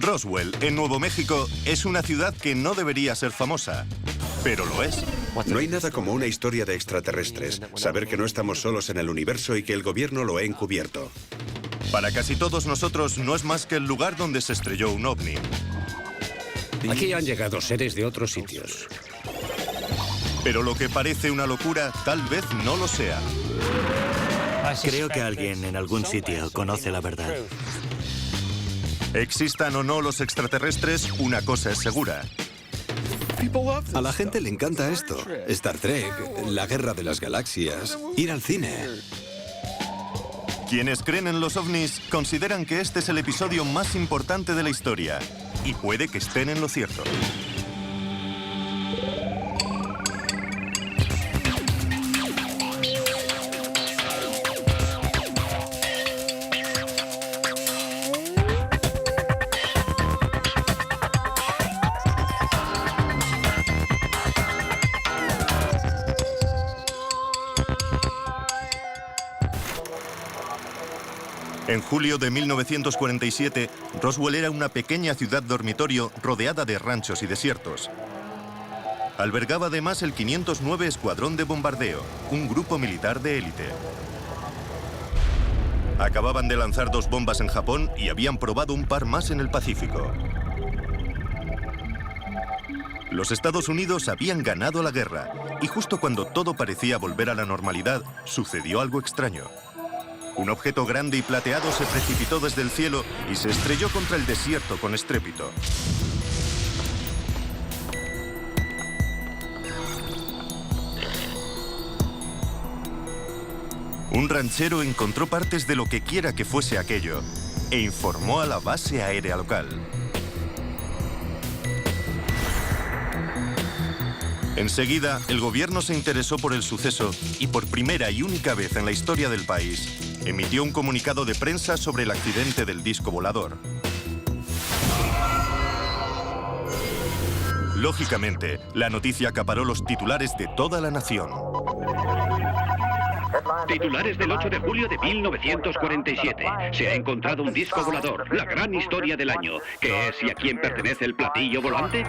Roswell, en Nuevo México, es una ciudad que no debería ser famosa, pero lo es. No hay nada como una historia de extraterrestres. Saber que no estamos solos en el universo y que el gobierno lo ha encubierto. Para casi todos nosotros no es más que el lugar donde se estrelló un ovni. Aquí han llegado seres de otros sitios. Pero lo que parece una locura, tal vez no lo sea. Creo que alguien en algún sitio conoce la verdad. Existan o no los extraterrestres, una cosa es segura. A la gente le encanta esto. Star Trek, la guerra de las galaxias, ir al cine. Quienes creen en los ovnis consideran que este es el episodio más importante de la historia. Y puede que estén en lo cierto. En julio de 1947, Roswell era una pequeña ciudad dormitorio rodeada de ranchos y desiertos. Albergaba además el 509 Escuadrón de Bombardeo, un grupo militar de élite. Acababan de lanzar 2 bombas en Japón y habían probado un par más en el Pacífico. Los Estados Unidos habían ganado la guerra, y justo cuando todo parecía volver a la normalidad, sucedió algo extraño. Un objeto grande y plateado se precipitó desde el cielo y se estrelló contra el desierto con estrépito. Un ranchero encontró partes de lo que quiera que fuese aquello e informó a la base aérea local. Enseguida, el gobierno se interesó por el suceso y por primera y única vez en la historia del país, emitió un comunicado de prensa sobre el accidente del disco volador. Lógicamente, la noticia acaparó los titulares de toda la nación. Titulares del 8 de julio de 1947. Se ha encontrado un disco volador, la gran historia del año. ¿Qué es y a quién pertenece el platillo volante?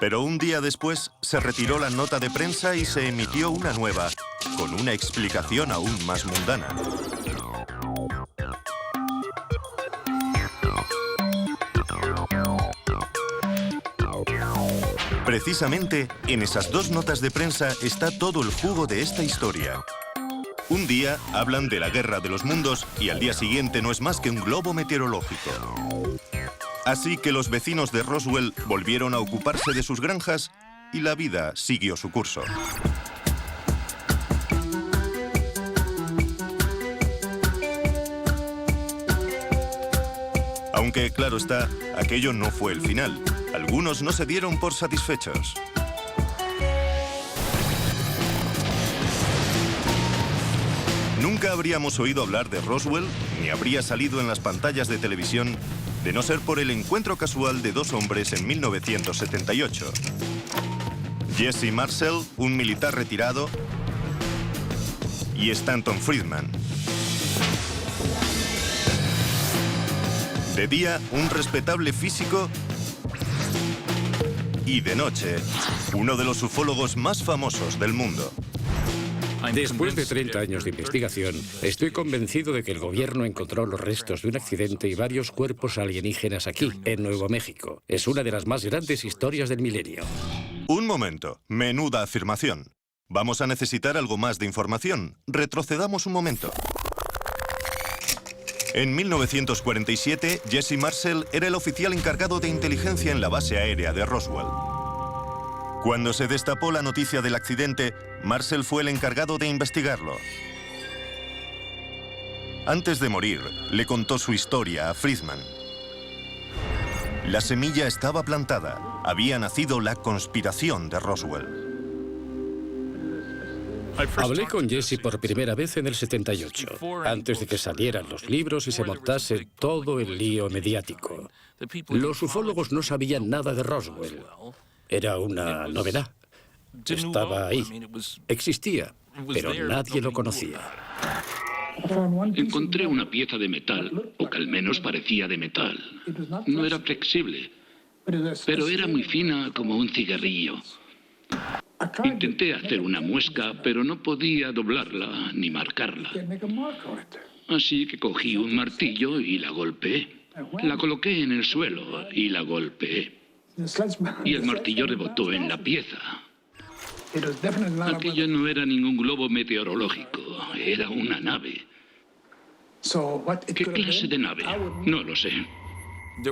Pero un día después se retiró la nota de prensa y se emitió una nueva, con una explicación aún más mundana. Precisamente, en esas 2 notas de prensa está todo el jugo de esta historia. Un día hablan de la guerra de los mundos y al día siguiente no es más que un globo meteorológico. Así que los vecinos de Roswell volvieron a ocuparse de sus granjas y la vida siguió su curso. Aunque, claro está, aquello no fue el final. Algunos no se dieron por satisfechos. Nunca habríamos oído hablar de Roswell, ni habría salido en las pantallas de televisión, de no ser por el encuentro casual de 2 hombres en 1978. Jesse Marcel, un militar retirado, y Stanton Friedman. De día, un respetable físico, y de noche, uno de los ufólogos más famosos del mundo. Después de 30 años de investigación, estoy convencido de que el gobierno encontró los restos de un accidente y varios cuerpos alienígenas aquí, en Nuevo México. Es una de las más grandes historias del milenio. Un momento, menuda afirmación. Vamos a necesitar algo más de información. Retrocedamos un momento. En 1947, Jesse Marcel era el oficial encargado de inteligencia en la base aérea de Roswell. Cuando se destapó la noticia del accidente, Marcel fue el encargado de investigarlo. Antes de morir, le contó su historia a Friedman. La semilla estaba plantada. Había nacido la conspiración de Roswell. Hablé con Jesse por primera vez en el 78, antes de que salieran los libros y se montase todo el lío mediático. Los ufólogos no sabían nada de Roswell. Era una novedad. Estaba ahí. Existía, pero nadie lo conocía. Encontré una pieza de metal, o que al menos parecía de metal. No era flexible, pero era muy fina como un cigarrillo. Intenté hacer una muesca, pero no podía doblarla ni marcarla. Así que cogí un martillo y la golpeé. La coloqué en el suelo y la golpeé. Y el martillo rebotó en la pieza. Aquello no era ningún globo meteorológico, era una nave. ¿Qué clase de nave? No lo sé.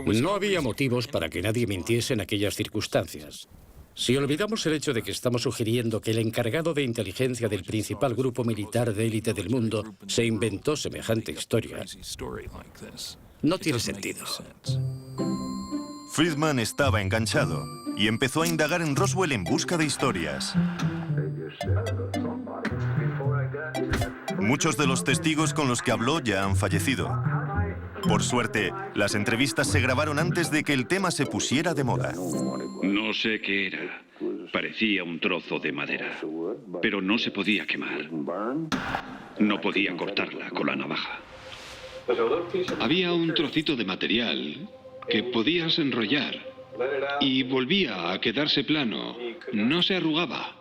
No había motivos para que nadie mintiese en aquellas circunstancias. Si olvidamos el hecho de que estamos sugiriendo que el encargado de inteligencia del principal grupo militar de élite del mundo se inventó semejante historia, no tiene sentido. Friedman estaba enganchado y empezó a indagar en Roswell en busca de historias. Muchos de los testigos con los que habló ya han fallecido. Por suerte, las entrevistas se grabaron antes de que el tema se pusiera de moda. No sé qué era. Parecía un trozo de madera, pero no se podía quemar. No podía cortarla con la navaja. Había un trocito de material que podías enrollar y volvía a quedarse plano. No se arrugaba.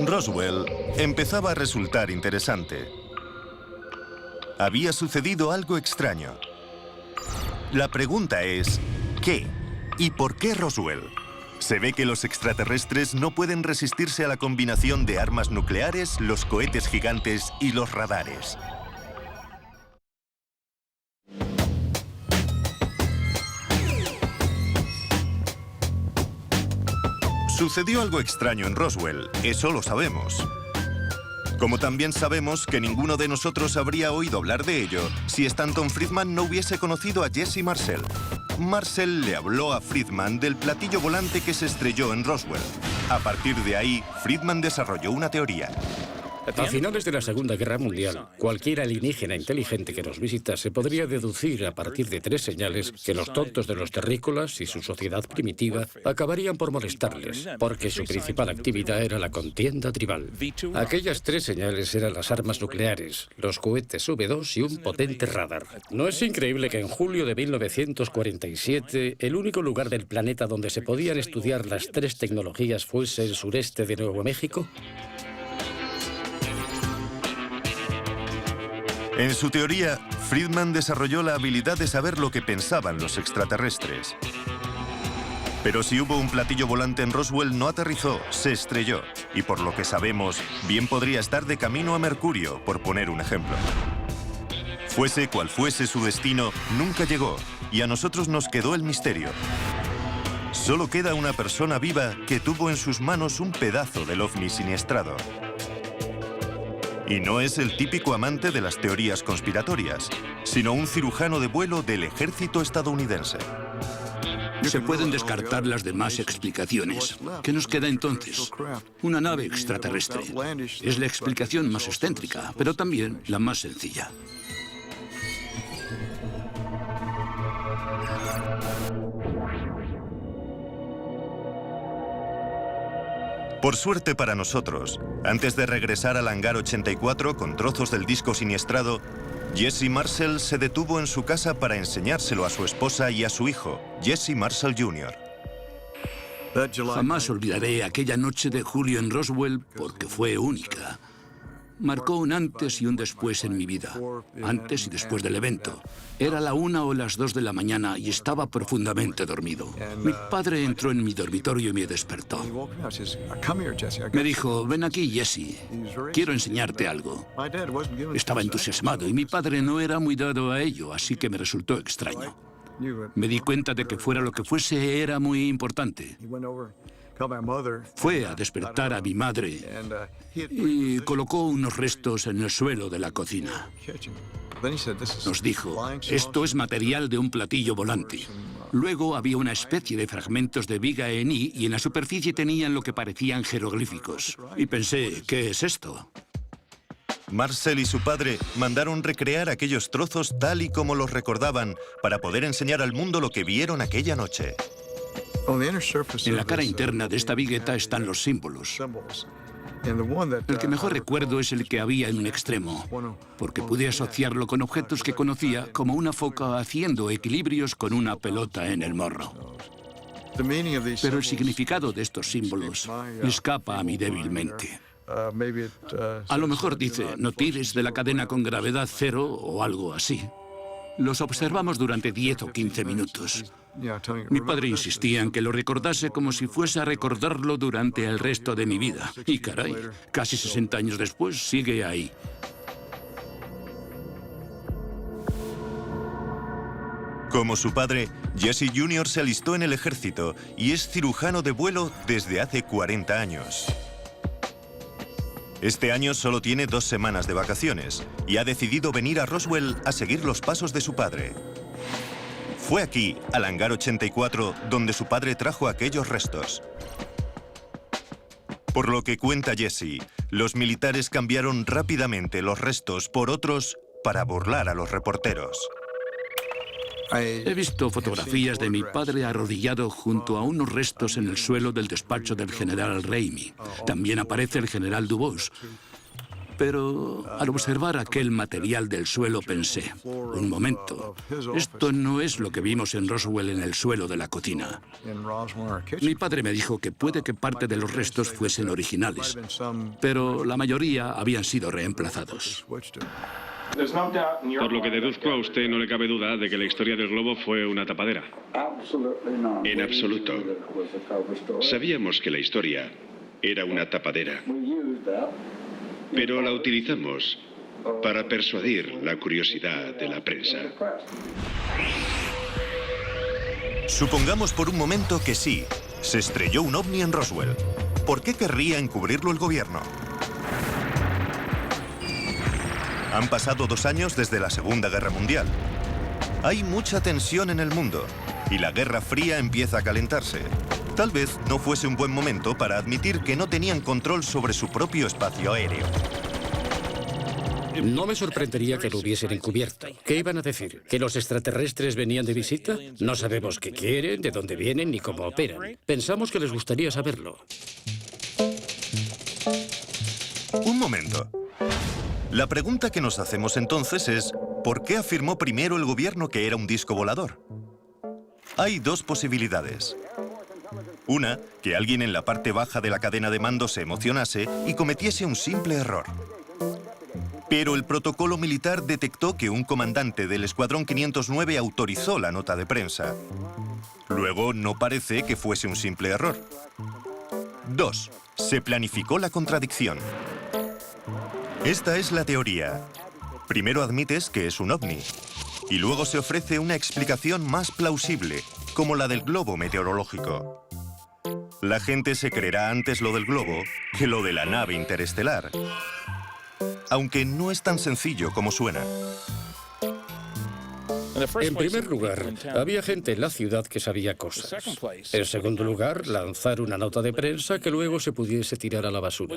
Roswell empezaba a resultar interesante. Había sucedido algo extraño. La pregunta es, ¿qué? ¿Y por qué Roswell? Se ve que los extraterrestres no pueden resistirse a la combinación de armas nucleares, los cohetes gigantes y los radares. Sucedió algo extraño en Roswell, eso lo sabemos. Como también sabemos que ninguno de nosotros habría oído hablar de ello si Stanton Friedman no hubiese conocido a Jesse Marcel. Marcel le habló a Friedman del platillo volante que se estrelló en Roswell. A partir de ahí, Friedman desarrolló una teoría. A finales de la Segunda Guerra Mundial, cualquier alienígena inteligente que nos visitase podría deducir a partir de 3 señales que los tontos de los terrícolas y su sociedad primitiva acabarían por molestarles, porque su principal actividad era la contienda tribal. Aquellas 3 señales eran las armas nucleares, los cohetes V2 y un potente radar. ¿No es increíble que en julio de 1947 el único lugar del planeta donde se podían estudiar las 3 tecnologías fuese el sureste de Nuevo México? En su teoría, Friedman desarrolló la habilidad de saber lo que pensaban los extraterrestres. Pero si hubo un platillo volante en Roswell, no aterrizó, se estrelló. Y por lo que sabemos, bien podría estar de camino a Mercurio, por poner un ejemplo. Fuese cual fuese su destino, nunca llegó, y a nosotros nos quedó el misterio. Solo queda una persona viva que tuvo en sus manos un pedazo del ovni siniestrado. Y no es el típico amante de las teorías conspiratorias, sino un cirujano de vuelo del ejército estadounidense. Se pueden descartar las demás explicaciones. ¿Qué nos queda entonces? Una nave extraterrestre. Es la explicación más excéntrica, pero también la más sencilla. Por suerte para nosotros, antes de regresar al hangar 84 con trozos del disco siniestrado, Jesse Marcel se detuvo en su casa para enseñárselo a su esposa y a su hijo, Jesse Marcel Jr. Jamás olvidaré aquella noche de julio en Roswell porque fue única. Marcó un antes y un después en mi vida, antes y después del evento. Era la 1 o las 2 de la mañana y estaba profundamente dormido. Mi padre entró en mi dormitorio y me despertó. Me dijo, ven aquí, Jesse, quiero enseñarte algo. Estaba entusiasmado y mi padre no era muy dado a ello, así que me resultó extraño. Me di cuenta de que fuera lo que fuese, era muy importante. Fue a despertar a mi madre y colocó unos restos en el suelo de la cocina. Nos dijo, esto es material de un platillo volante. Luego había una especie de fragmentos de viga en I y en la superficie tenían lo que parecían jeroglíficos. Y pensé, ¿qué es esto? Marcel y su padre mandaron recrear aquellos trozos tal y como los recordaban para poder enseñar al mundo lo que vieron aquella noche. En la cara interna de esta vigueta están los símbolos. El que mejor recuerdo es el que había en un extremo, porque pude asociarlo con objetos que conocía, como una foca haciendo equilibrios con una pelota en el morro. Pero el significado de estos símbolos escapa a mí débilmente. A lo mejor dice, no tires de la cadena con gravedad cero o algo así. Los observamos durante 10 o 15 minutos. Mi padre insistía en que lo recordase como si fuese a recordarlo durante el resto de mi vida. Y caray, casi 60 años después sigue ahí. Como su padre, Jesse Jr. se alistó en el ejército y es cirujano de vuelo desde hace 40 años. Este año solo tiene 2 semanas de vacaciones y ha decidido venir a Roswell a seguir los pasos de su padre. Fue aquí, al hangar 84, donde su padre trajo aquellos restos. Por lo que cuenta Jesse, los militares cambiaron rápidamente los restos por otros para burlar a los reporteros. He visto fotografías de mi padre arrodillado junto a unos restos en el suelo del despacho del general Ramey. También aparece el general Dubose. Pero al observar aquel material del suelo pensé, un momento, esto no es lo que vimos en Roswell en el suelo de la cocina. Mi padre me dijo que puede que parte de los restos fuesen originales, pero la mayoría habían sido reemplazados. Por lo que deduzco, a usted no le cabe duda de que la historia del globo fue una tapadera. En absoluto. Sabíamos que la historia era una tapadera, pero la utilizamos para persuadir la curiosidad de la prensa. Supongamos por un momento que sí, se estrelló un ovni en Roswell. ¿Por qué querría encubrirlo el gobierno? Han pasado 2 años desde la Segunda Guerra Mundial. Hay mucha tensión en el mundo y la Guerra Fría empieza a calentarse. Tal vez no fuese un buen momento para admitir que no tenían control sobre su propio espacio aéreo. No me sorprendería que lo hubiesen encubierto. ¿Qué iban a decir? ¿Que los extraterrestres venían de visita? No sabemos qué quieren, de dónde vienen ni cómo operan. Pensamos que les gustaría saberlo. Un momento. La pregunta que nos hacemos entonces es, ¿por qué afirmó primero el gobierno que era un disco volador? Hay 2 posibilidades. Una, que alguien en la parte baja de la cadena de mando se emocionase y cometiese un simple error. Pero el protocolo militar detectó que un comandante del Escuadrón 509 autorizó la nota de prensa. Luego, no parece que fuese un simple error. 2. Se planificó la contradicción. Esta es la teoría. Primero admites que es un ovni, y luego se ofrece una explicación más plausible, como la del globo meteorológico. La gente se creerá antes lo del globo que lo de la nave interestelar, aunque no es tan sencillo como suena. En primer lugar, había gente en la ciudad que sabía cosas. En segundo lugar, lanzar una nota de prensa que luego se pudiese tirar a la basura.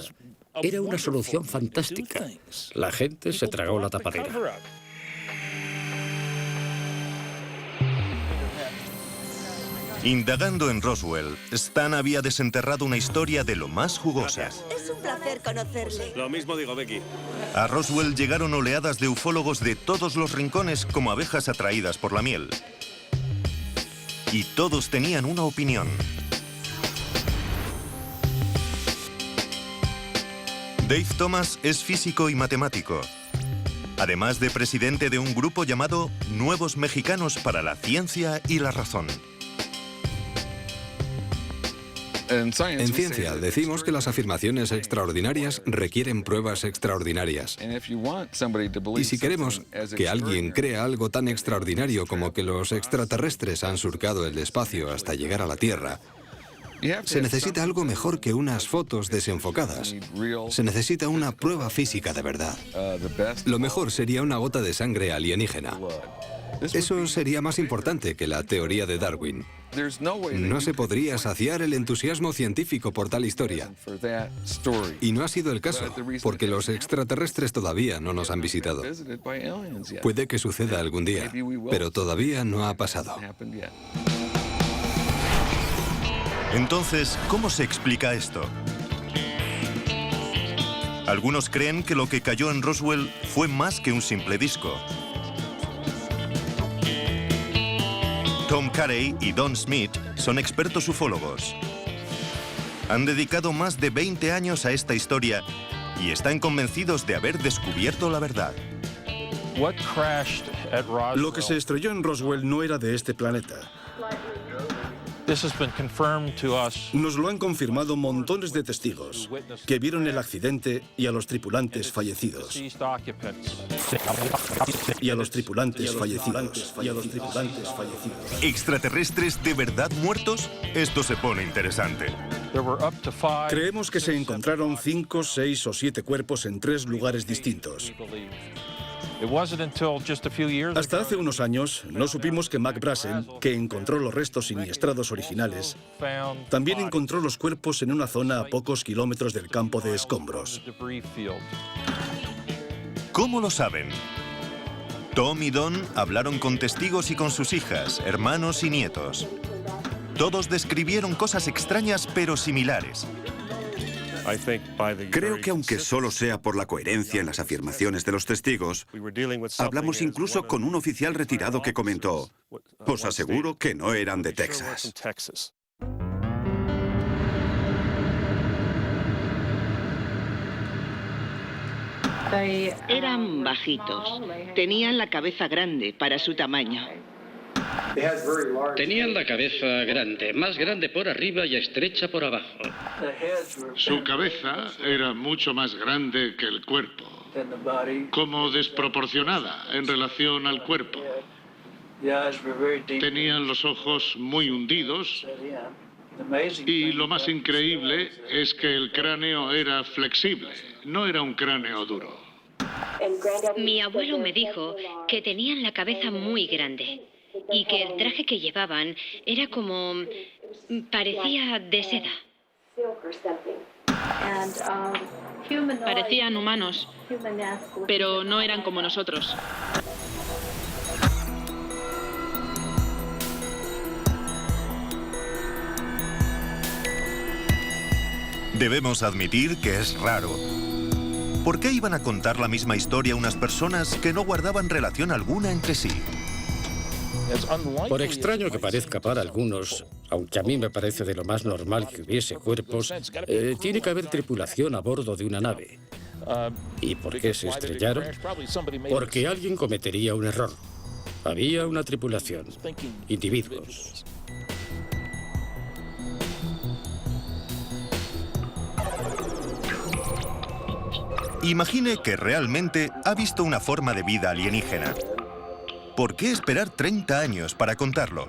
Era una solución fantástica. La gente se tragó la tapadera. Indagando en Roswell, Stan había desenterrado una historia de lo más jugosa. Es un placer conocerle. Lo mismo digo, Becky. A Roswell llegaron oleadas de ufólogos de todos los rincones como abejas atraídas por la miel. Y todos tenían una opinión. Dave Thomas es físico y matemático, además de presidente de un grupo llamado Nuevos Mexicanos para la Ciencia y la Razón. En ciencia, decimos que las afirmaciones extraordinarias requieren pruebas extraordinarias. Y si queremos que alguien crea algo tan extraordinario como que los extraterrestres han surcado el espacio hasta llegar a la Tierra, se necesita algo mejor que unas fotos desenfocadas. Se necesita una prueba física de verdad. Lo mejor sería una gota de sangre alienígena. Eso sería más importante que la teoría de Darwin. No se podría saciar el entusiasmo científico por tal historia. Y no ha sido el caso, porque los extraterrestres todavía no nos han visitado. Puede que suceda algún día, pero todavía no ha pasado. Entonces, ¿cómo se explica esto? Algunos creen que lo que cayó en Roswell fue más que un simple disco. Tom Carey y Don Smith son expertos ufólogos. Han dedicado más de 20 años a esta historia y están convencidos de haber descubierto la verdad. Lo que se estrelló en Roswell no era de este planeta. Nos lo han confirmado montones de testigos que vieron el accidente y a los tripulantes fallecidos. ¿Extraterrestres de verdad muertos? Esto se pone interesante. Creemos que se encontraron 5, 6 o 7 cuerpos en 3 lugares distintos. Hasta hace unos años no supimos que Mac Brazel, que encontró los restos siniestrados originales, también encontró los cuerpos en una zona a pocos kilómetros del campo de escombros. ¿Cómo lo saben? Tom y Don hablaron con testigos y con sus hijas, hermanos y nietos. Todos describieron cosas extrañas pero similares. Creo que aunque solo sea por la coherencia en las afirmaciones de los testigos, hablamos incluso con un oficial retirado que comentó: os aseguro que no eran de Texas. Eran bajitos. Tenían la cabeza grande para su tamaño. Tenían la cabeza grande, más grande por arriba y estrecha por abajo. Su cabeza era mucho más grande que el cuerpo, como desproporcionada en relación al cuerpo. Tenían los ojos muy hundidos y lo más increíble es que el cráneo era flexible, no era un cráneo duro. Mi abuelo me dijo que tenían la cabeza muy grande y que el traje que llevaban era como... parecía de seda. Parecían humanos, pero no eran como nosotros. Debemos admitir que es raro. ¿Por qué iban a contar la misma historia unas personas que no guardaban relación alguna entre sí? Por extraño que parezca para algunos, aunque a mí me parece de lo más normal que hubiese cuerpos, tiene que haber tripulación a bordo de una nave. ¿Y por qué se estrellaron? Porque alguien cometería un error. Había una tripulación, individuos. Imagine que realmente ha visto una forma de vida alienígena. ¿Por qué esperar 30 años para contarlo?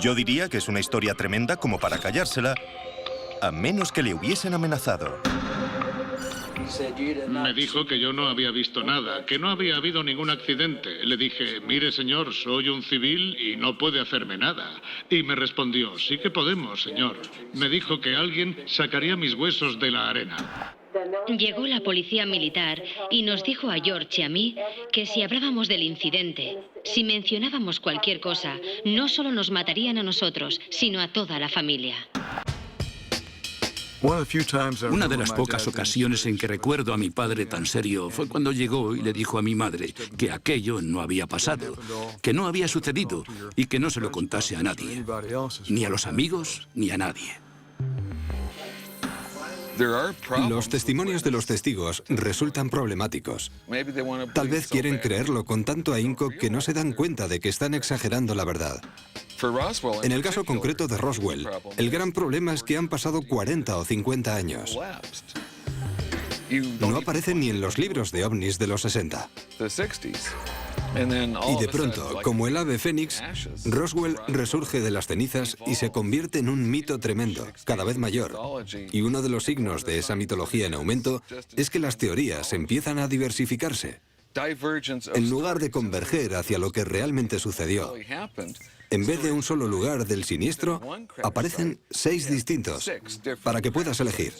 Yo diría que es una historia tremenda como para callársela, a menos que le hubiesen amenazado. Me dijo que yo no había visto nada, que no había habido ningún accidente. Le dije: mire señor, soy un civil y no puede hacerme nada. Y me respondió: sí que podemos, señor. Me dijo que alguien sacaría mis huesos de la arena. Llegó la policía militar y nos dijo a George y a mí que si hablábamos del incidente, si mencionábamos cualquier cosa, no solo nos matarían a nosotros, sino a toda la familia. Una de las pocas ocasiones en que recuerdo a mi padre tan serio fue cuando llegó y le dijo a mi madre que aquello no había pasado, que no había sucedido y que no se lo contase a nadie, ni a los amigos ni a nadie. Los testimonios de los testigos resultan problemáticos. Tal vez quieren creerlo con tanto ahínco que no se dan cuenta de que están exagerando la verdad. En el caso concreto de Roswell, el gran problema es que han pasado 40 o 50 años. No aparecen ni en los libros de ovnis de los 60. Y de pronto, como el ave fénix, Roswell resurge de las cenizas y se convierte en un mito tremendo, cada vez mayor. Y uno de los signos de esa mitología en aumento es que las teorías empiezan a diversificarse. En lugar de converger hacia lo que realmente sucedió, en vez de un solo lugar del siniestro, aparecen 6 distintos, para que puedas elegir.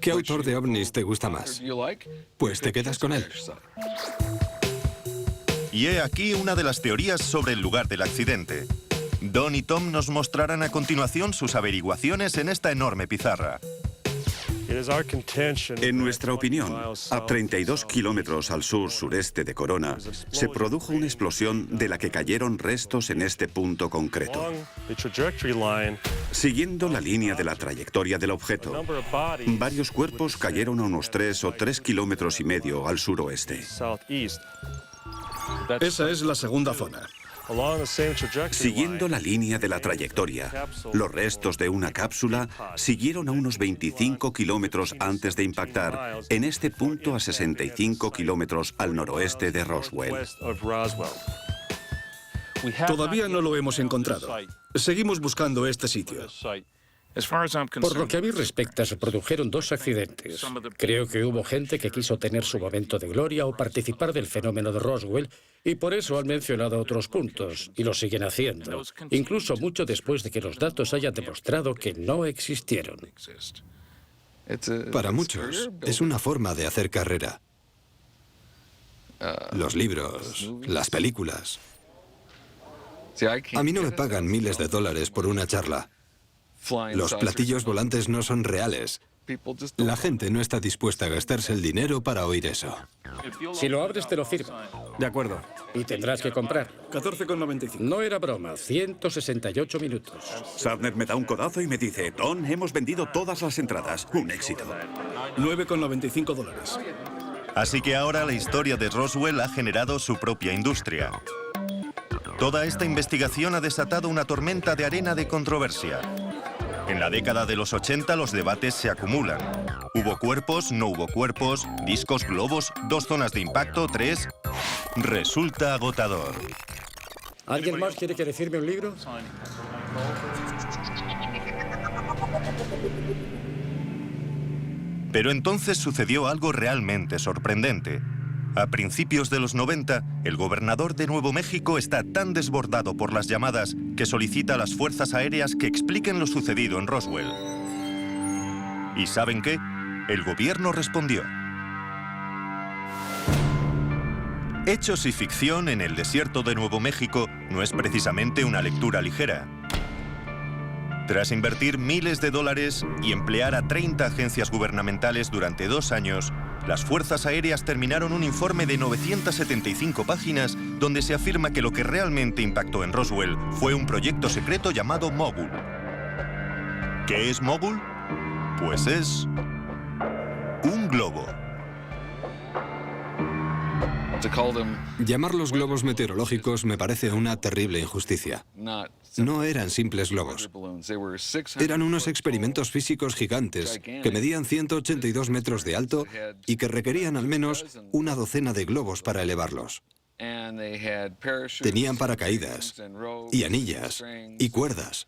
¿Qué autor de ovnis te gusta más? Pues te quedas con él. Y he aquí una de las teorías sobre el lugar del accidente. Don y Tom nos mostrarán a continuación sus averiguaciones en esta enorme pizarra. En nuestra opinión, a 32 kilómetros al sur-sureste de Corona, se produjo una explosión de la que cayeron restos en este punto concreto. Siguiendo la línea de la trayectoria del objeto, varios cuerpos cayeron a unos 3 o 3,5 kilómetros al suroeste. Esa es la segunda zona. Siguiendo la línea de la trayectoria, los restos de una cápsula siguieron a unos 25 kilómetros antes de impactar en este punto a 65 kilómetros al noroeste de Roswell. Todavía no lo hemos encontrado. Seguimos buscando este sitio. Por lo que a mí respecta, se produjeron 2 accidentes. Creo que hubo gente que quiso tener su momento de gloria o participar del fenómeno de Roswell, y por eso han mencionado otros puntos, y lo siguen haciendo, incluso mucho después de que los datos hayan demostrado que no existieron. Para muchos, es una forma de hacer carrera. Los libros, las películas. A mí no me pagan miles de dólares por una charla. Los platillos volantes no son reales. La gente no está dispuesta a gastarse el dinero para oír eso. Si lo abres, te lo firmo. De acuerdo. Y tendrás que comprar. 14,95. No era broma, 168 minutos. Shatner me da un codazo y me dice: Don, hemos vendido todas las entradas. Un éxito. $9,95. Así que ahora la historia de Roswell ha generado su propia industria. Toda esta investigación ha desatado una tormenta de arena de controversia. En la década de los 80 los debates se acumulan. ¿Hubo cuerpos? ¿No hubo cuerpos? ¿Discos, globos? ¿2 zonas de impacto? ¿3? Resulta agotador. ¿Alguien más quiere que le firme un libro? Pero entonces sucedió algo realmente sorprendente. A principios de los 90, el gobernador de Nuevo México está tan desbordado por las llamadas que solicita a las fuerzas aéreas que expliquen lo sucedido en Roswell. ¿Y saben qué? El gobierno respondió. Hechos y ficción en el desierto de Nuevo México no es precisamente una lectura ligera. Tras invertir miles de dólares y emplear a 30 agencias gubernamentales durante 2 años, las fuerzas aéreas terminaron un informe de 975 páginas donde se afirma que lo que realmente impactó en Roswell fue un proyecto secreto llamado Mogul. ¿Qué es Mogul? Pues es un globo. Llamarlos globos meteorológicos me parece una terrible injusticia. No eran simples globos. Eran unos experimentos físicos gigantes que medían 182 metros de alto y que requerían al menos una docena de globos para elevarlos. Tenían paracaídas y anillas y cuerdas.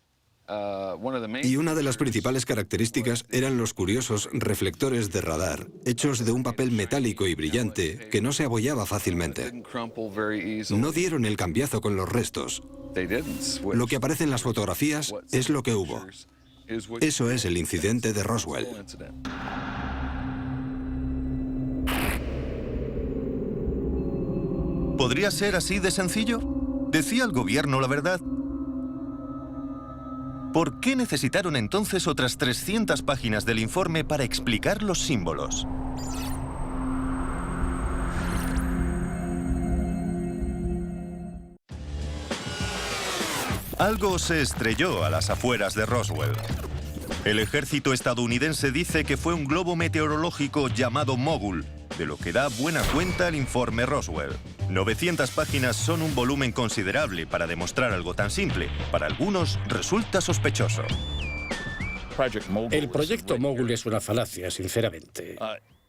Y una de las principales características eran los curiosos reflectores de radar, hechos de un papel metálico y brillante que no se abollaba fácilmente. No dieron el cambiazo con los restos. Lo que aparece en las fotografías es lo que hubo. Eso es el incidente de Roswell. ¿Podría ser así de sencillo? ¿Decía el gobierno la verdad? ¿Por qué necesitaron entonces otras 300 páginas del informe para explicar los símbolos? Algo se estrelló a las afueras de Roswell. El ejército estadounidense dice que fue un globo meteorológico llamado Mogul, de lo que da buena cuenta el informe Roswell. 900 páginas son un volumen considerable para demostrar algo tan simple. Para algunos resulta sospechoso. El proyecto Mogul es una falacia, sinceramente.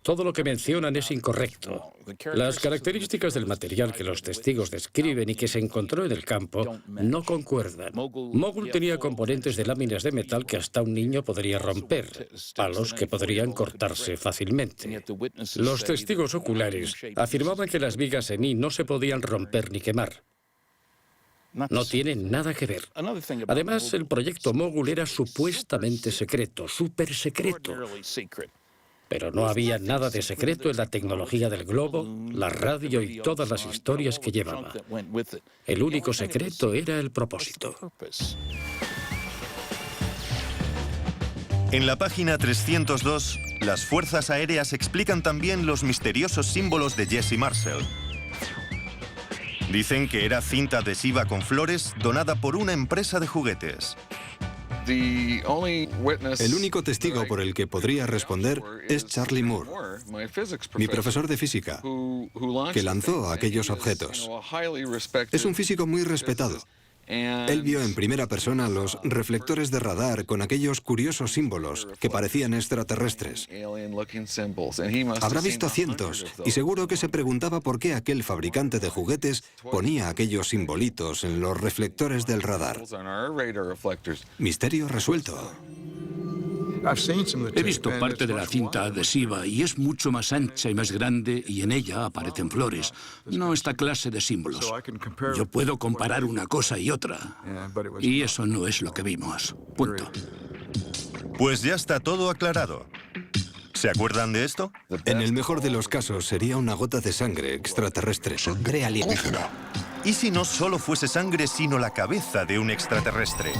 Todo lo que mencionan es incorrecto. Las características del material que los testigos describen y que se encontró en el campo no concuerdan. Mogul tenía componentes de láminas de metal que hasta un niño podría romper, palos que podrían cortarse fácilmente. Los testigos oculares afirmaban que las vigas en I no se podían romper ni quemar. No tienen nada que ver. Además, el proyecto Mogul era supuestamente secreto, súper secreto. Pero no había nada de secreto en la tecnología del globo, la radio y todas las historias que llevaba. El único secreto era el propósito. En la página 302, las fuerzas aéreas explican también los misteriosos símbolos de Jesse Marcel. Dicen que era cinta adhesiva con flores donada por una empresa de juguetes. El único testigo por el que podría responder es Charlie Moore, mi profesor de física, que lanzó aquellos objetos. Es un físico muy respetado. Él vio en primera persona los reflectores de radar con aquellos curiosos símbolos que parecían extraterrestres. Habrá visto cientos y seguro que se preguntaba por qué aquel fabricante de juguetes ponía aquellos simbolitos en los reflectores del radar. Misterio resuelto. He visto parte de la cinta adhesiva y es mucho más ancha y más grande y en ella aparecen flores, no esta clase de símbolos. Yo puedo comparar una cosa y otra, y eso no es lo que vimos. Punto. Pues ya está todo aclarado. ¿Se acuerdan de esto? En el mejor de los casos sería una gota de sangre extraterrestre. Sangre alienígena. ¿Y si no solo fuese sangre, sino la cabeza de un extraterrestre?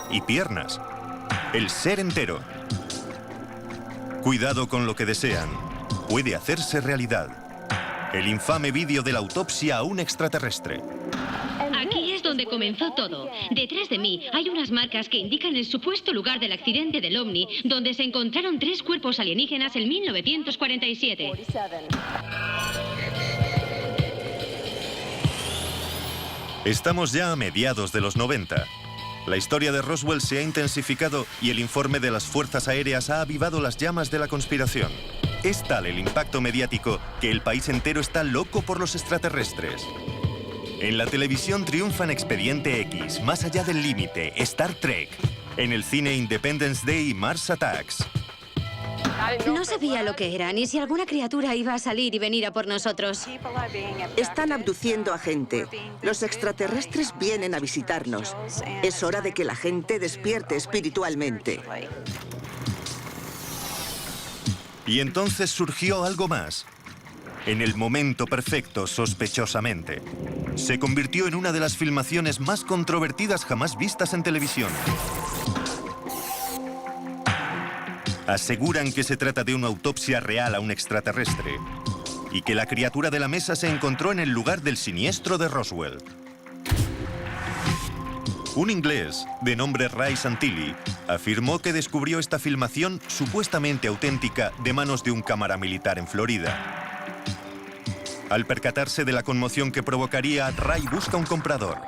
Y piernas. El ser entero. Cuidado con lo que desean. Puede hacerse realidad. El infame vídeo de la autopsia a un extraterrestre. Aquí es donde comenzó todo. Detrás de mí hay unas marcas que indican el supuesto lugar del accidente del OVNI, donde se encontraron 3 cuerpos alienígenas en 1947. Estamos ya a mediados de los 90. La historia de Roswell se ha intensificado y el informe de las fuerzas aéreas ha avivado las llamas de la conspiración. Es tal el impacto mediático que el país entero está loco por los extraterrestres. En la televisión triunfan Expediente X, Más allá del límite, Star Trek. En el cine Independence Day y Mars Attacks. No sabía lo que era, ni si alguna criatura iba a salir y venir a por nosotros. Están abduciendo a gente. Los extraterrestres vienen a visitarnos. Es hora de que la gente despierte espiritualmente. Y entonces surgió algo más. En el momento perfecto, sospechosamente. Se convirtió en una de las filmaciones más controvertidas jamás vistas en televisión. Aseguran que se trata de una autopsia real a un extraterrestre y que la criatura de la mesa se encontró en el lugar del siniestro de Roswell. Un inglés, de nombre Ray Santilli, afirmó que descubrió esta filmación supuestamente auténtica de manos de un cámara militar en Florida. Al percatarse de la conmoción que provocaría, Ray busca un comprador.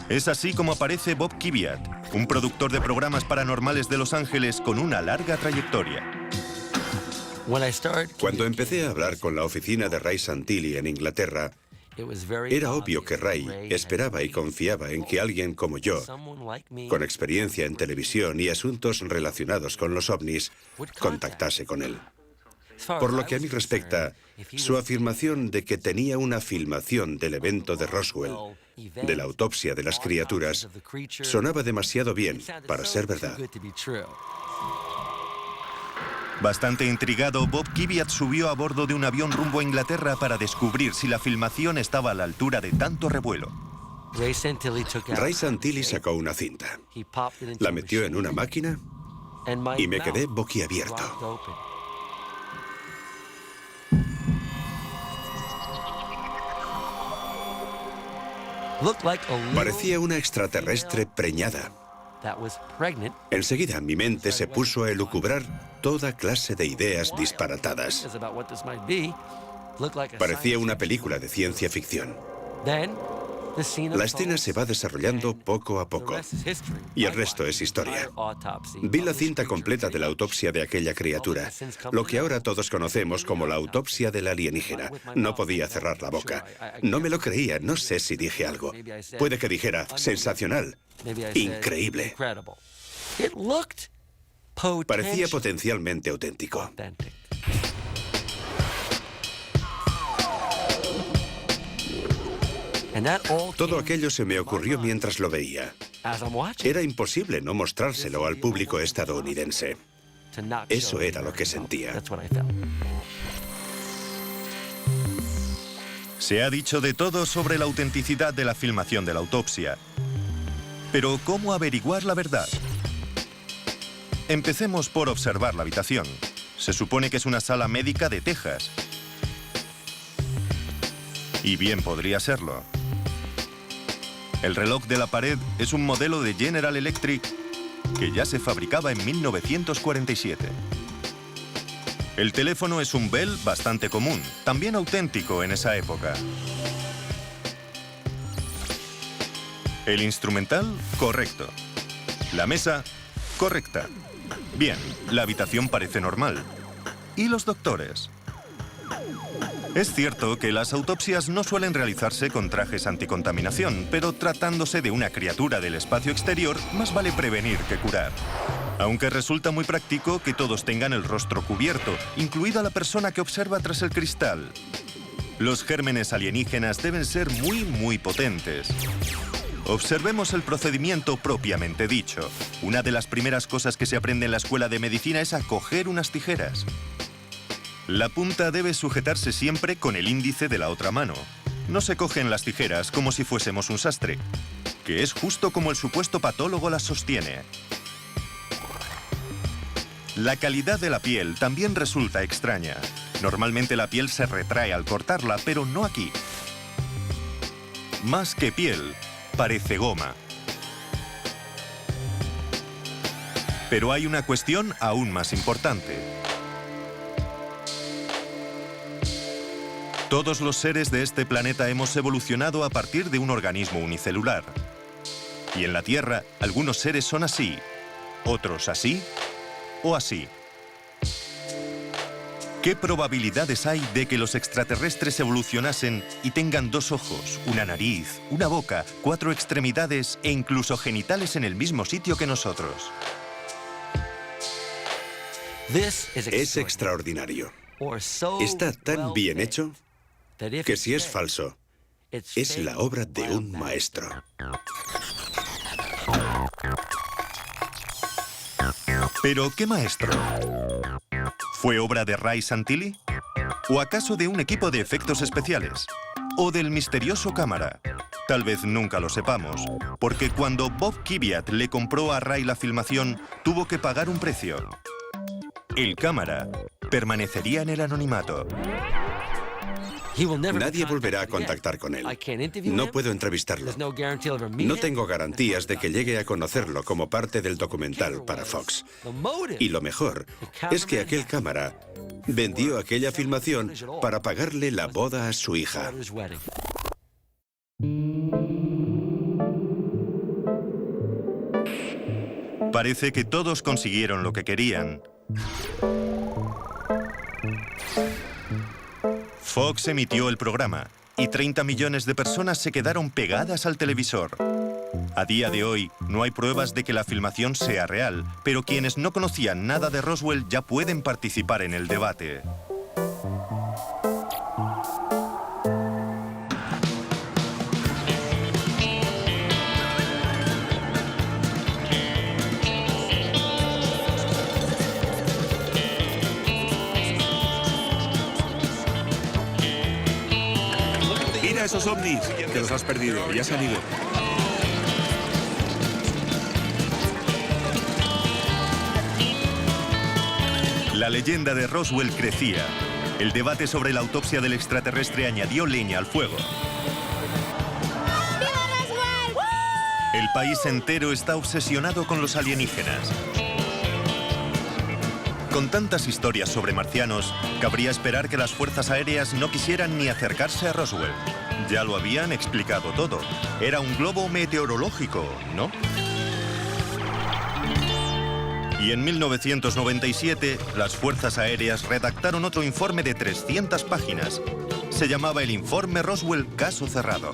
Es así como aparece Bob Kiviat, un productor de programas paranormales de Los Ángeles con una larga trayectoria. Cuando empecé a hablar con la oficina de Ray Santilli en Inglaterra, era obvio que Ray esperaba y confiaba en que alguien como yo, con experiencia en televisión y asuntos relacionados con los ovnis, contactase con él. Por lo que a mí respecta, su afirmación de que tenía una filmación del evento de Roswell, de la autopsia de las criaturas, sonaba demasiado bien para ser verdad. Bastante intrigado, Bob Kiviat subió a bordo de un avión rumbo a Inglaterra para descubrir si la filmación estaba a la altura de tanto revuelo. Ray Santilli sacó una cinta, la metió en una máquina y me quedé boquiabierto. Parecía una extraterrestre preñada. Enseguida mi mente se puso a elucubrar toda clase de ideas disparatadas. Parecía una película de ciencia ficción. La escena se va desarrollando poco a poco y el resto es historia. Vi la cinta completa de la autopsia de aquella criatura, lo que ahora todos conocemos como la autopsia del alienígena. No podía cerrar la boca. No me lo creía, no sé si dije algo. Puede que dijera, sensacional, increíble. Parecía potencialmente auténtico. Todo aquello se me ocurrió mientras lo veía. Era imposible no mostrárselo al público estadounidense. Eso era lo que sentía. Se ha dicho de todo sobre la autenticidad de la filmación de la autopsia. Pero ¿cómo averiguar la verdad? Empecemos por observar la habitación. Se supone que es una sala médica de Texas. Y bien podría serlo. El reloj de la pared es un modelo de General Electric que ya se fabricaba en 1947. El teléfono es un Bell bastante común, también auténtico en esa época. El instrumental, correcto. La mesa, correcta. Bien, la habitación parece normal. ¿Y los doctores? Es cierto que las autopsias no suelen realizarse con trajes anticontaminación, pero tratándose de una criatura del espacio exterior, más vale prevenir que curar. Aunque resulta muy práctico que todos tengan el rostro cubierto, incluida la persona que observa tras el cristal. Los gérmenes alienígenas deben ser muy potentes. Observemos el procedimiento propiamente dicho. Una de las primeras cosas que se aprende en la escuela de medicina es a coger unas tijeras. La punta debe sujetarse siempre con el índice de la otra mano. No se cogen las tijeras como si fuésemos un sastre, que es justo como el supuesto patólogo las sostiene. La calidad de la piel también resulta extraña. Normalmente la piel se retrae al cortarla, pero no aquí. Más que piel, parece goma. Pero hay una cuestión aún más importante. Todos los seres de este planeta hemos evolucionado a partir de un organismo unicelular. Y en la Tierra, algunos seres son así, otros así o así. ¿Qué probabilidades hay de que los extraterrestres evolucionasen y tengan 2 ojos, una nariz, una boca, 4 extremidades e incluso genitales en el mismo sitio que nosotros? Es extraordinario. Está tan bien hecho que si es falso, es la obra de un maestro. ¿Pero qué maestro? ¿Fue obra de Ray Santilli? ¿O acaso de un equipo de efectos especiales? ¿O del misterioso cámara? Tal vez nunca lo sepamos, porque cuando Bob Kiviat le compró a Ray la filmación, tuvo que pagar un precio. El cámara permanecería en el anonimato. Nadie volverá a contactar con él. No puedo entrevistarlo. No tengo garantías de que llegue a conocerlo como parte del documental para Fox. Y lo mejor es que aquel cámara vendió aquella filmación para pagarle la boda a su hija. Parece que todos consiguieron lo que querían. Fox emitió el programa y 30 millones de personas se quedaron pegadas al televisor. A día de hoy, no hay pruebas de que la filmación sea real, pero quienes no conocían nada de Roswell ya pueden participar en el debate. Mira esos ovnis, te los has perdido, ya ha salido. La leyenda de Roswell crecía. El debate sobre la autopsia del extraterrestre añadió leña al fuego. ¡Viva Roswell! El país entero está obsesionado con los alienígenas. Con tantas historias sobre marcianos, cabría esperar que las fuerzas aéreas no quisieran ni acercarse a Roswell. Ya lo habían explicado todo. Era un globo meteorológico, ¿no? Y en 1997, las fuerzas aéreas redactaron otro informe de 300 páginas. Se llamaba el Informe Roswell Caso Cerrado.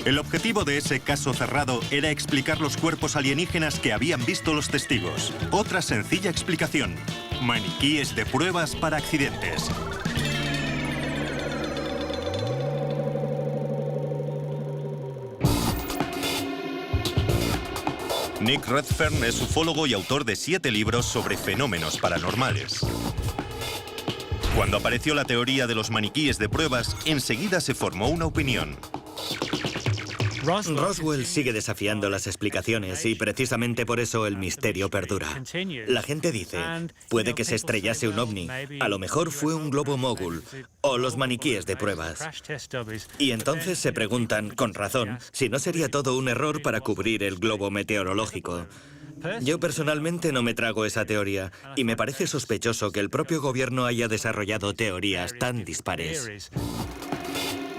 El objetivo de ese caso cerrado era explicar los cuerpos alienígenas que habían visto los testigos. Otra sencilla explicación: maniquíes de pruebas para accidentes. Nick Redfern es ufólogo y autor de 7 libros sobre fenómenos paranormales. Cuando apareció la teoría de los maniquíes de pruebas, enseguida se formó una opinión. Roswell sigue desafiando las explicaciones y precisamente por eso el misterio perdura. La gente dice, puede que se estrellase un ovni, a lo mejor fue un globo mogul o los maniquíes de pruebas. Y entonces se preguntan, con razón, si no sería todo un error para cubrir el globo meteorológico. Yo personalmente no me trago esa teoría y me parece sospechoso que el propio gobierno haya desarrollado teorías tan dispares.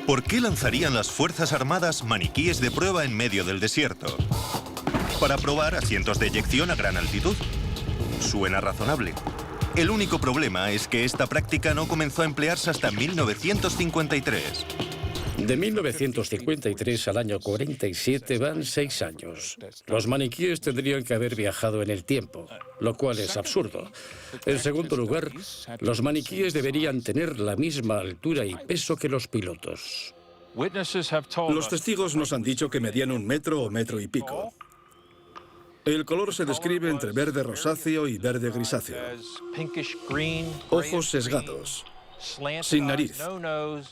¿Por qué lanzarían las Fuerzas Armadas maniquíes de prueba en medio del desierto? Para probar asientos de eyección a gran altitud. Suena razonable. El único problema es que esta práctica no comenzó a emplearse hasta 1953. De 1953 al año 47 van 6 años. Los maniquíes tendrían que haber viajado en el tiempo, lo cual es absurdo. En segundo lugar, los maniquíes deberían tener la misma altura y peso que los pilotos. Los testigos nos han dicho que medían 1 metro o metro y pico. El color se describe entre verde rosáceo y verde grisáceo. Ojos sesgados. Sin nariz.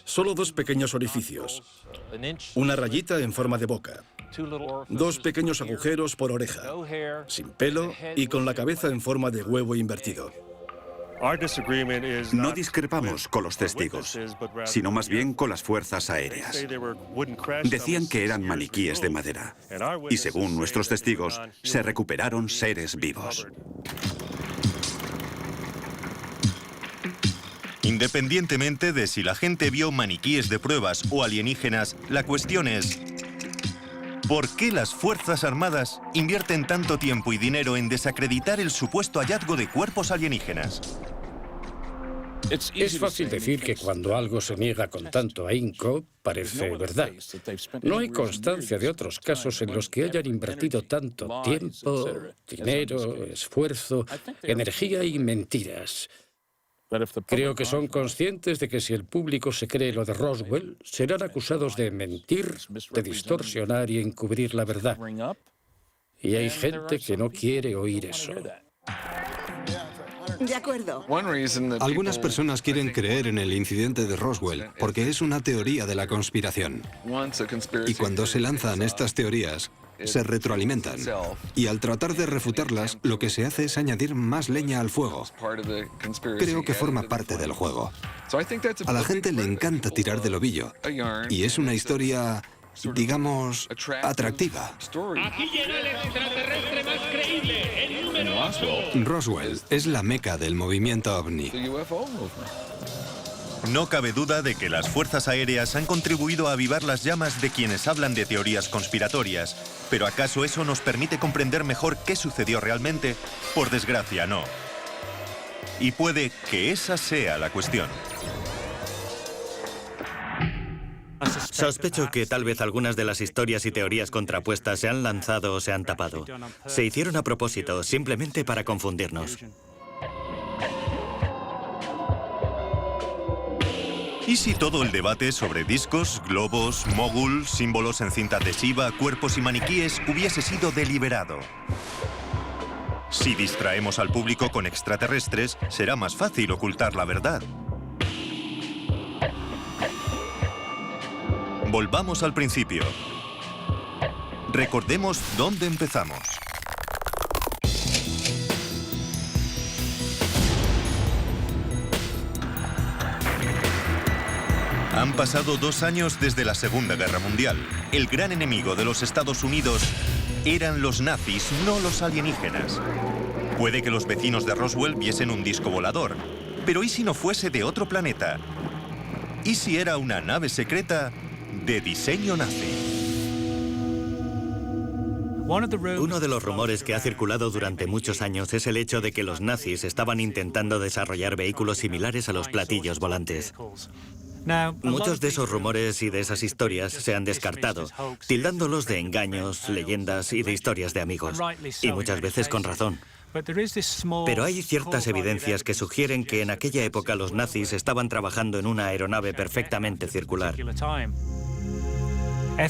Solo 2 pequeños orificios. Una rayita en forma de boca. 2 pequeños agujeros por oreja. Sin pelo y con la cabeza en forma de huevo invertido. No discrepamos con los testigos, sino más bien con las fuerzas aéreas. Decían que eran maniquíes de madera. Y según nuestros testigos, se recuperaron seres vivos. Independientemente de si la gente vio maniquíes de pruebas o alienígenas, la cuestión es, ¿por qué las Fuerzas Armadas invierten tanto tiempo y dinero en desacreditar el supuesto hallazgo de cuerpos alienígenas? Es fácil decir que cuando algo se niega con tanto ahínco, parece verdad. No hay constancia de otros casos en los que hayan invertido tanto tiempo, dinero, esfuerzo, energía y mentiras. Creo que son conscientes de que si el público se cree lo de Roswell, serán acusados de mentir, de distorsionar y encubrir la verdad. Y hay gente que no quiere oír eso. De acuerdo. Algunas personas quieren creer en el incidente de Roswell porque es una teoría de la conspiración. Y cuando se lanzan estas teorías, se retroalimentan. Y al tratar de refutarlas, lo que se hace es añadir más leña al fuego. Creo que forma parte del juego. A la gente le encanta tirar del ovillo. Y es una historia, digamos, atractiva. Aquí llega el extraterrestre más creíble, el número 8. Roswell es la meca del movimiento ovni. No cabe duda de que las fuerzas aéreas han contribuido a avivar las llamas de quienes hablan de teorías conspiratorias. ¿Pero acaso eso nos permite comprender mejor qué sucedió realmente? Por desgracia, no. Y puede que esa sea la cuestión. Sospecho que tal vez algunas de las historias y teorías contrapuestas se han lanzado o se han tapado. Se hicieron a propósito, simplemente para confundirnos. ¿Y si todo el debate sobre discos, globos, mogul, símbolos en cinta adhesiva, cuerpos y maniquíes hubiese sido deliberado? Si distraemos al público con extraterrestres, será más fácil ocultar la verdad. Volvamos al principio. Recordemos dónde empezamos. Han pasado 2 años desde la Segunda Guerra Mundial. El gran enemigo de los Estados Unidos eran los nazis, no los alienígenas. Puede que los vecinos de Roswell viesen un disco volador, pero ¿y si no fuese de otro planeta? ¿Y si era una nave secreta de diseño nazi? Uno de los rumores que ha circulado durante muchos años es el hecho de que los nazis estaban intentando desarrollar vehículos similares a los platillos volantes. Muchos de esos rumores y de esas historias se han descartado, tildándolos de engaños, leyendas y de historias de amigos. Y muchas veces con razón. Pero hay ciertas evidencias que sugieren que en aquella época los nazis estaban trabajando en una aeronave perfectamente circular.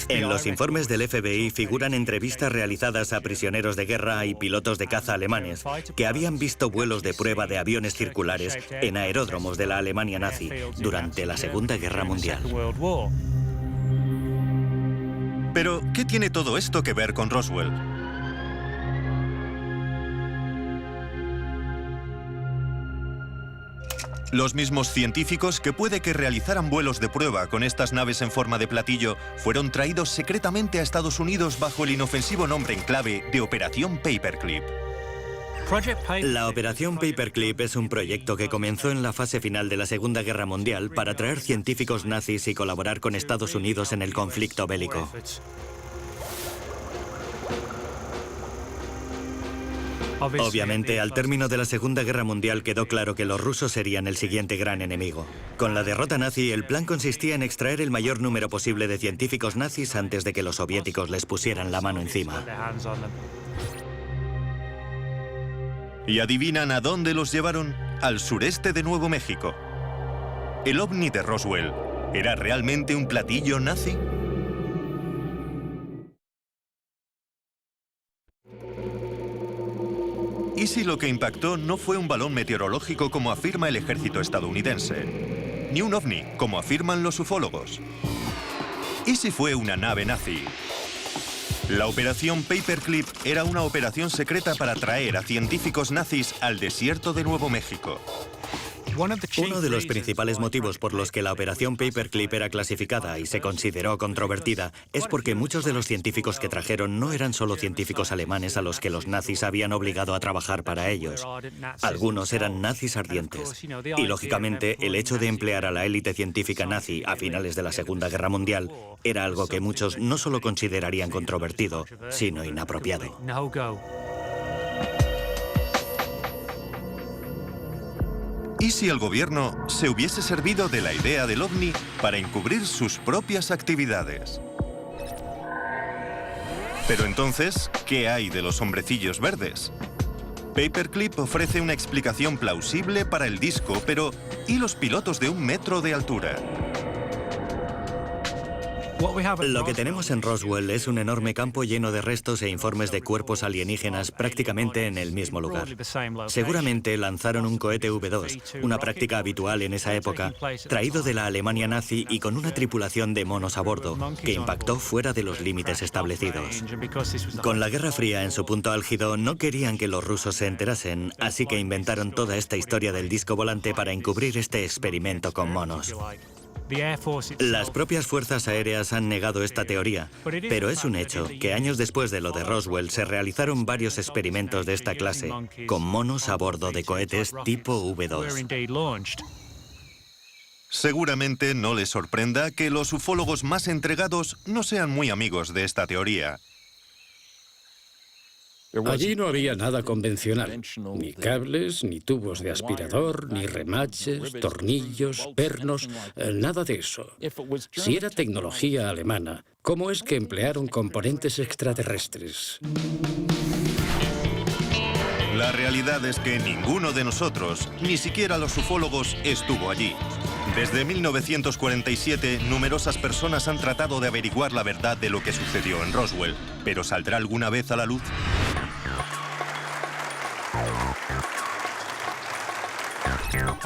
En los informes del FBI figuran entrevistas realizadas a prisioneros de guerra y pilotos de caza alemanes que habían visto vuelos de prueba de aviones circulares en aeródromos de la Alemania nazi durante la Segunda Guerra Mundial. Pero, ¿qué tiene todo esto que ver con Roswell? Los mismos científicos que puede que realizaran vuelos de prueba con estas naves en forma de platillo fueron traídos secretamente a Estados Unidos bajo el inofensivo nombre en clave de Operación Paperclip. La Operación Paperclip es un proyecto que comenzó en la fase final de la Segunda Guerra Mundial para atraer científicos nazis y colaborar con Estados Unidos en el conflicto bélico. Obviamente, al término de la Segunda Guerra Mundial quedó claro que los rusos serían el siguiente gran enemigo. Con la derrota nazi, el plan consistía en extraer el mayor número posible de científicos nazis antes de que los soviéticos les pusieran la mano encima. ¿Y adivinan a dónde los llevaron? Al sureste de Nuevo México. ¿El ovni de Roswell era realmente un platillo nazi? ¿Y si lo que impactó no fue un balón meteorológico como afirma el ejército estadounidense? Ni un ovni, como afirman los ufólogos. ¿Y si fue una nave nazi? La Operación Paperclip era una operación secreta para traer a científicos nazis al desierto de Nuevo México. Uno de los principales motivos por los que la Operación Paperclip era clasificada y se consideró controvertida es porque muchos de los científicos que trajeron no eran solo científicos alemanes a los que los nazis habían obligado a trabajar para ellos. Algunos eran nazis ardientes. Y, lógicamente, el hecho de emplear a la élite científica nazi a finales de la Segunda Guerra Mundial era algo que muchos no solo considerarían controvertido, sino inapropiado. ¿Y si el gobierno se hubiese servido de la idea del ovni para encubrir sus propias actividades? Pero entonces, ¿qué hay de los hombrecillos verdes? Paperclip ofrece una explicación plausible para el disco, pero ¿y los pilotos de 1 metro de altura? Lo que tenemos en Roswell es un enorme campo lleno de restos e informes de cuerpos alienígenas prácticamente en el mismo lugar. Seguramente lanzaron un cohete V2, una práctica habitual en esa época, traído de la Alemania nazi y con una tripulación de monos a bordo, que impactó fuera de los límites establecidos. Con la Guerra Fría en su punto álgido, no querían que los rusos se enterasen, así que inventaron toda esta historia del disco volante para encubrir este experimento con monos. Las propias fuerzas aéreas han negado esta teoría, pero es un hecho que años después de lo de Roswell se realizaron varios experimentos de esta clase, con monos a bordo de cohetes tipo V2. Seguramente no les sorprenda que los ufólogos más entregados no sean muy amigos de esta teoría. Allí no había nada convencional, ni cables, ni tubos de aspirador, ni remaches, tornillos, pernos, nada de eso. Si era tecnología alemana, ¿cómo es que emplearon componentes extraterrestres? La realidad es que ninguno de nosotros, ni siquiera los ufólogos, estuvo allí. Desde 1947, numerosas personas han tratado de averiguar la verdad de lo que sucedió en Roswell, pero ¿saldrá alguna vez a la luz?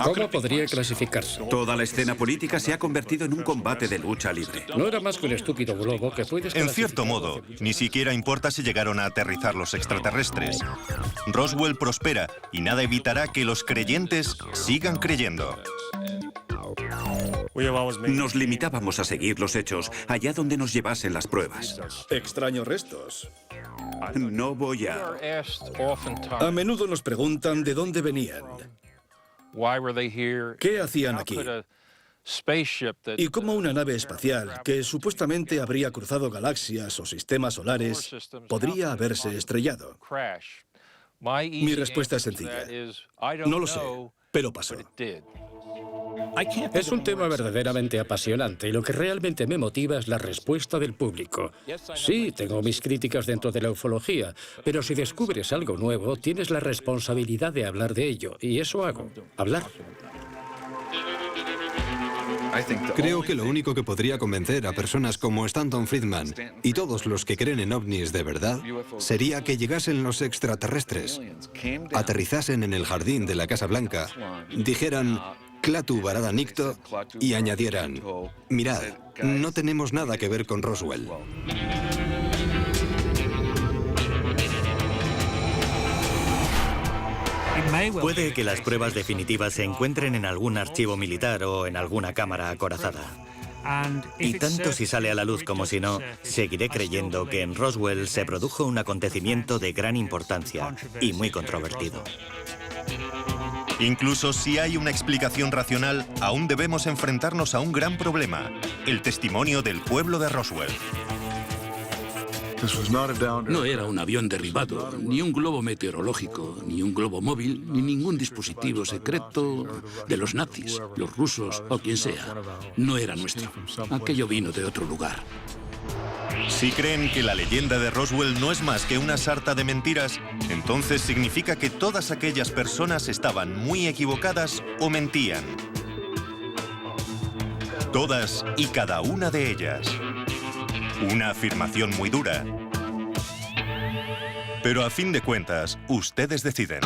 ¿Cómo podría clasificarse? Toda la escena política se ha convertido en un combate de lucha libre. No era más que un estúpido globo que puedes... En cierto modo, ni siquiera importa si llegaron a aterrizar los extraterrestres. Roswell prospera y nada evitará que los creyentes sigan creyendo. Nos limitábamos a seguir los hechos allá donde nos llevasen las pruebas. Extraños restos. No voy a... A menudo nos preguntan de dónde venían. ¿Qué hacían aquí? Y cómo una nave espacial, que supuestamente habría cruzado galaxias o sistemas solares, podría haberse estrellado. Mi respuesta es sencilla. No lo sé, pero pasó. Es un tema verdaderamente apasionante y lo que realmente me motiva es la respuesta del público. Sí, tengo mis críticas dentro de la ufología, pero si descubres algo nuevo, tienes la responsabilidad de hablar de ello, y eso hago, hablar. Creo que lo único que podría convencer a personas como Stanton Friedman y todos los que creen en ovnis de verdad sería que llegasen los extraterrestres, aterrizasen en el jardín de la Casa Blanca, dijeran: Klaatu Barada Nikto y añadieran: mirad, no tenemos nada que ver con Roswell. Puede que las pruebas definitivas se encuentren en algún archivo militar o en alguna cámara acorazada. Y tanto si sale a la luz como si no, seguiré creyendo que en Roswell se produjo un acontecimiento de gran importancia y muy controvertido. Incluso si hay una explicación racional, aún debemos enfrentarnos a un gran problema: el testimonio del pueblo de Roswell. No era un avión derribado, ni un globo meteorológico, ni un globo móvil, ni ningún dispositivo secreto de los nazis, los rusos o quien sea. No era nuestro. Aquello vino de otro lugar. Si creen que la leyenda de Roswell no es más que una sarta de mentiras, entonces significa que todas aquellas personas estaban muy equivocadas o mentían. Todas y cada una de ellas. Una afirmación muy dura. Pero a fin de cuentas, ustedes deciden.